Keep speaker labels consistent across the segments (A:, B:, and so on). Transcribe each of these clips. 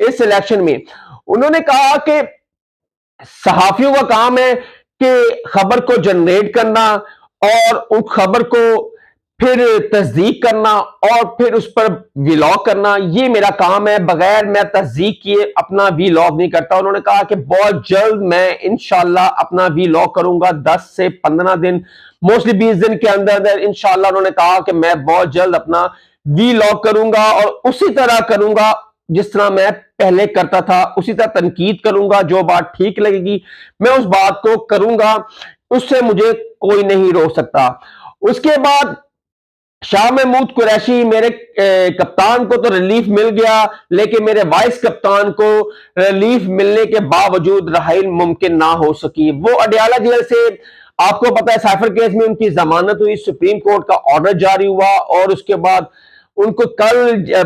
A: اس election میں انہوں نے کہا کہ صحافیوں کا کام ہے کہ خبر کو جنریٹ کرنا اور اس خبر کو پھر تصدیق کرنا اور پھر اس پر ویلاگ کرنا، یہ میرا کام ہے، بغیر میں تصدیق کیے اپنا ویلاگ نہیں کرتا۔ انہوں نے کہا کہ بہت جلد میں انشاءاللہ اپنا ویلاگ کروں گا، 10 سے 15 دن، موسٹلی 20 دن کے اندر انشاءاللہ انہوں نے کہا کہ میں بہت جلد اپنا ویلاگ کروں گا اور اسی طرح کروں گا جس طرح میں پہلے کرتا تھا، اسی طرح تنقید کروں گا، جو بات ٹھیک لگے گی میں اس بات کو کروں گا، اس سے مجھے کوئی نہیں روک سکتا۔ اس کے بعد شاہ محمود قریشی، میرے کپتان کو تو ریلیف مل گیا لیکن میرے وائس کپتان کو ریلیف ملنے کے باوجود رہائی ممکن نہ ہو سکی۔ وہ اڈیالہ جیل سے، آپ کو پتا ہے سائفر کیس میں ان کی ضمانت ہوئی، سپریم کورٹ کا آرڈر جاری ہوا اور اس کے بعد ان کو کل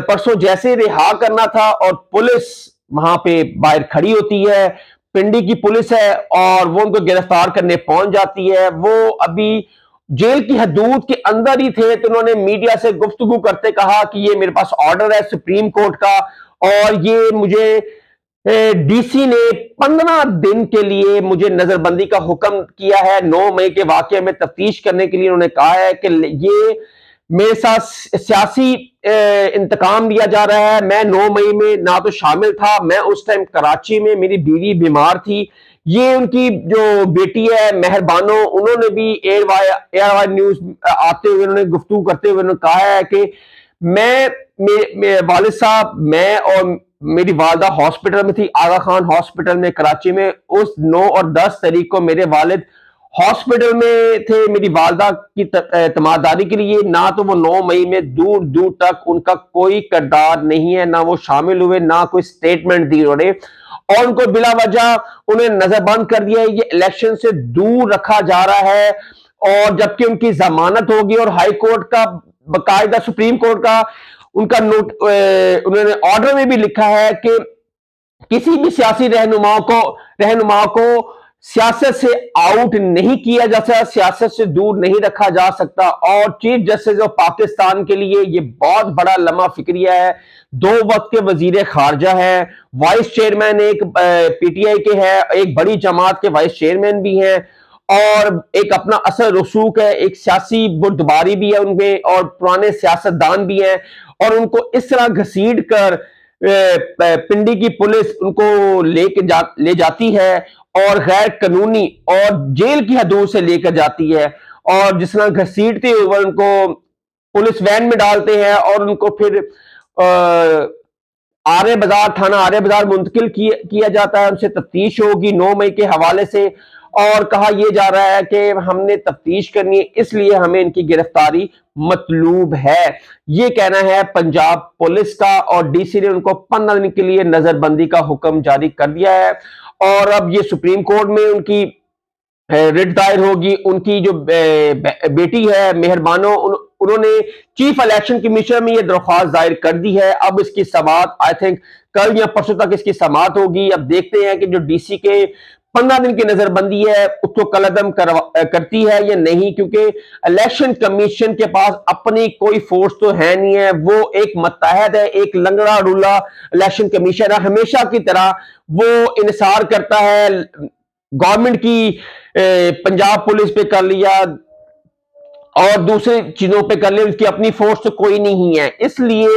A: پرسوں جیسے رہا کرنا تھا اور پولیس وہاں پہ باہر کھڑی ہوتی ہے، پنڈی کی پولیس ہے اور وہ ان کو گرفتار کرنے پہنچ جاتی ہے۔ وہ ابھی جیل کی حدود کے اندر ہی تھے تو انہوں نے میڈیا سے گفتگو کرتے کہا کہ یہ میرے پاس آرڈر ہے سپریم کورٹ کا اور یہ مجھے ڈی سی نے 15 دن کے لیے مجھے نظر بندی کا حکم کیا ہے، 9 مئی کے واقعے میں تفتیش کرنے کے لیے انہوں نے کہا ہے کہ یہ میرے ساتھ سیاسی انتقام لیا جا رہا ہے۔ میں 9 مئی میں نہ تو شامل تھا، میں اس ٹائم کراچی میں، میری بیوی بیمار تھی۔ یہ ان کی جو بیٹی ہے مہربانو، انہوں نے بھی ایئر وائی نیوز آتے ہوئے انہوں نے گفتگو کرتے ہوئے انہوں نے کہا ہے کہ میں والد صاحب، میں اور میری والدہ ہاسپٹل میں تھی، آغا خان ہاسپٹل میں کراچی میں۔ اس 9 اور 10 تاریخ کو میرے والد ہاسپٹل میں تھے میری والدہ کی تماداری کے لیے، نہ تو وہ 9 مئی میں دور دور تک ان کا کوئی کردار نہیں ہے، نہ وہ شامل ہوئے، نہ کوئی سٹیٹمنٹ دی انہوں نے، اور ان کو بلا وجہ انہیں نظر بند کر دیا ہے۔ یہ الیکشن سے دور رکھا جا رہا ہے اور جبکہ ان کی ضمانت ہوگی اور ہائی کورٹ کا باقاعدہ سپریم کورٹ کا ان کا انہوں نے آرڈر میں بھی لکھا ہے کہ کسی بھی سیاسی رہنما کو سیاست سے آؤٹ نہیں کیا جا سکتا، سیاست سے دور نہیں رکھا جا سکتا، اور چیف جسٹس آف پاکستان کے لیے یہ بہت بڑا لمحہ فکریہ ہے۔ 2 وقت کے وزیر خارجہ ہے، وائس چیئرمین ایک پی ٹی آئی کے ہے، ایک بڑی جماعت کے وائس چیئرمین بھی ہیں، اور ایک اپنا اثر رسوخ ہے، ایک سیاسی بردباری بھی ہے ان میں، اور پرانے سیاستدان بھی ہیں، اور ان کو اس طرح گھسیٹ کر پنڈی کی پولیس ان کو لے جاتی ہے اور غیر قانونی اور جیل کی حدود سے لے کر جاتی ہے، اور جس طرح گھسیٹتے ہوئے ان کو پولیس وین میں ڈالتے ہیں اور ان کو پھر آرے بازار، تھانہ آرے بازار منتقل کیا جاتا ہے۔ ان سے تفتیش ہوگی 9 مئی کے حوالے سے، اور کہا یہ جا رہا ہے کہ ہم نے تفتیش کرنی ہے، اس لیے ہمیں ان کی گرفتاری مطلوب ہے۔ یہ کہنا ہے پنجاب پولیس کا، اور ڈی سی نے ان کو 15 دن کے لیے نظر بندی کا حکم جاری کر دیا ہے، اور اب یہ سپریم کورٹ میں ان کی رٹ دائر ہوگی۔ ان کی جو بیٹی ہے مہربانو، انہوں نے چیف الیکشن کمیشن میں یہ درخواست دائر کر دی ہے۔ اب اس کی سماعت آئی تھنک کل یا پرسوں تک اس کی سماعت ہوگی۔ اب دیکھتے ہیں کہ جو ڈی سی کے 15 دن کی نظر بندی ہے اس کو کل عدم کرتی ہے یا نہیں، کیونکہ الیکشن کمیشن کے پاس اپنی کوئی فورس تو ہے نہیں ہے، وہ ایک متحد ہے، ایک لنگڑا رولہ الیکشن کمیشن ہے، ہمیشہ کی طرح وہ انحصار کرتا ہے گورنمنٹ کی، پنجاب پولیس پہ کر لیا اور دوسری چیزوں پہ کر لیا، اس کی اپنی فورس تو کوئی نہیں ہے۔ اس لیے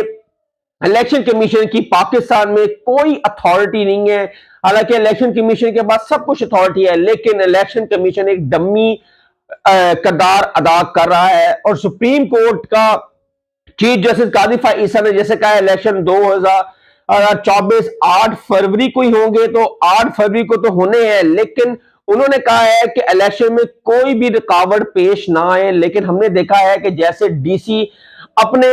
A: الیکشن کمیشن کی پاکستان میں کوئی اتھارٹی نہیں ہے، حالانکہ الیکشن کمیشن کے پاس سب کچھ اتھارٹی ہے، لیکن الیکشن کمیشن ایک ڈمی کردار ادا کر رہا ہے۔ اور سپریم کورٹ کا چیف جسٹس قاضی فائز عیسیٰ نے جیسے کہا الیکشن 2024 8 فروری کو ہی ہوں گے، تو 8 فروری کو تو ہونے ہیں، لیکن انہوں نے کہا ہے کہ الیکشن میں کوئی بھی رکاوٹ پیش نہ آئے۔ لیکن ہم نے دیکھا ہے کہ جیسے ڈی سی اپنے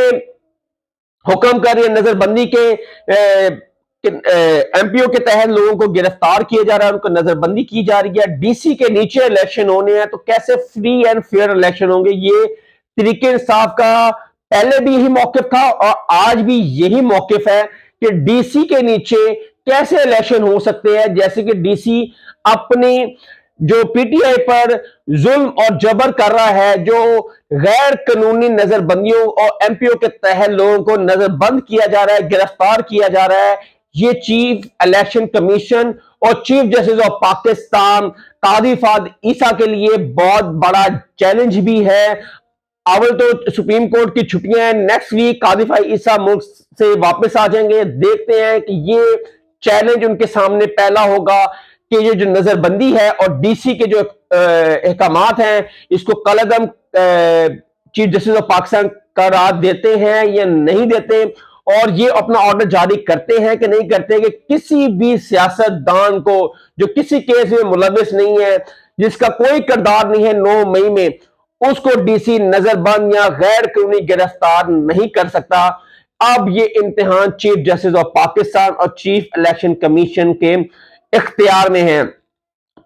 A: حکم کر رہی ہے، نظر بندی کے ایم پی او کے تحت لوگوں کو گرفتار کیا جا رہا ہے، ان کو نظر بندی کی جا رہی ہے، ڈی سی کے نیچے الیکشن ہونے ہیں، تو کیسے فری اینڈ فیئر الیکشن ہوں گے؟ یہ تحریک انصاف کا پہلے بھی یہی موقف تھا اور آج بھی یہی موقف ہے کہ ڈی سی کے نیچے کیسے الیکشن ہو سکتے ہیں، جیسے کہ ڈی سی اپنی جو پی ٹی آئی پر ظلم اور جبر کر رہا ہے، جو غیر قانونی نظر بندیوں اور ایم پی او کے تحت لوگوں کو نظر بند کیا جا رہا ہے، گرفتار کیا جا رہا ہے، یہ چیف الیکشن کمیشن اور چیف جسٹس آف پاکستان قاضی فہد عیسیٰ کے لیے بہت بڑا چیلنج بھی ہے۔ اول تو سپریم کورٹ کی چھٹیاں ہیں، نیکسٹ ویک قاضی فہد عیسیٰ ملک سے واپس آ جائیں گے۔ دیکھتے ہیں کہ یہ چیلنج ان کے سامنے پہلا ہوگا کہ یہ جو نظر بندی ہے اور ڈی سی کے جو احکامات ہیں اس کو کالعدم چیف جسٹس آف پاکستان قرار دیتے ہیں یا نہیں دیتے، اور یہ اپنا آرڈر جاری کرتے ہیں کہ نہیں کرتے، کہ کسی بھی سیاست دان کو جو کسی کیس میں ملوث نہیں ہے، جس کا کوئی کردار نہیں ہے 9 مئی میں، اس کو ڈی سی نظر بند یا غیر قانونی گرفتار نہیں کر سکتا۔ اب یہ امتحان چیف جسٹس آف پاکستان اور چیف الیکشن کمیشن کے اختیار میں ہے۔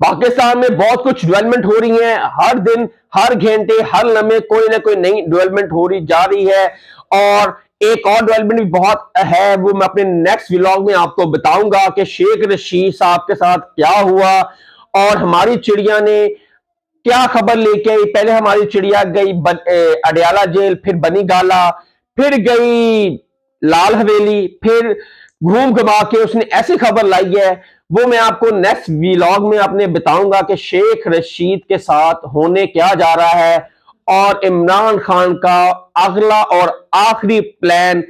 A: پاکستان میں بہت کچھ ڈیولپمنٹ ہو رہی ہیں، ہر دن ہر گھنٹے ہر لمحے کوئی نہ کوئی نئی ڈیولپمنٹ ہو رہی جا رہی ہے، اور ایک اور ڈیولپمنٹ بھی بہت ہے، وہ میں اپنے نیکسٹ ولاگ میں آپ کو بتاؤں گا کہ شیخ رشید صاحب کے ساتھ کیا ہوا اور ہماری چڑیا نے کیا خبر لے کے آئی۔ پہلے ہماری چڑیا گئی اڈیالہ جیل، پھر بنی گالا، پھر گئی لال حویلی، پھر گھوم گھما کے اس نے ایسی خبر لائی ہے، وہ میں آپ کو نیکسٹ ویلاگ میں اپنے بتاؤں گا کہ شیخ رشید کے ساتھ ہونے کیا جا رہا ہے اور عمران خان کا اگلا اور آخری پلان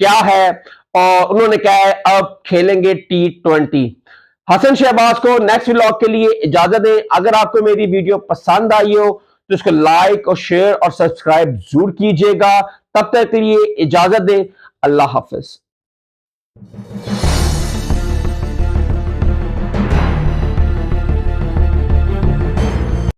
A: کیا ہے، اور انہوں نے کہا ہے اب کھیلیں گے T20۔ حسن شہباز کو نیکسٹ ولاگ کے لیے اجازت دیں۔ اگر آپ کو میری ویڈیو پسند آئی ہو تو اس کو لائک اور شیئر اور سبسکرائب ضرور کیجیے گا۔ تب تک کے لیے اجازت دیں، اللہ حافظ۔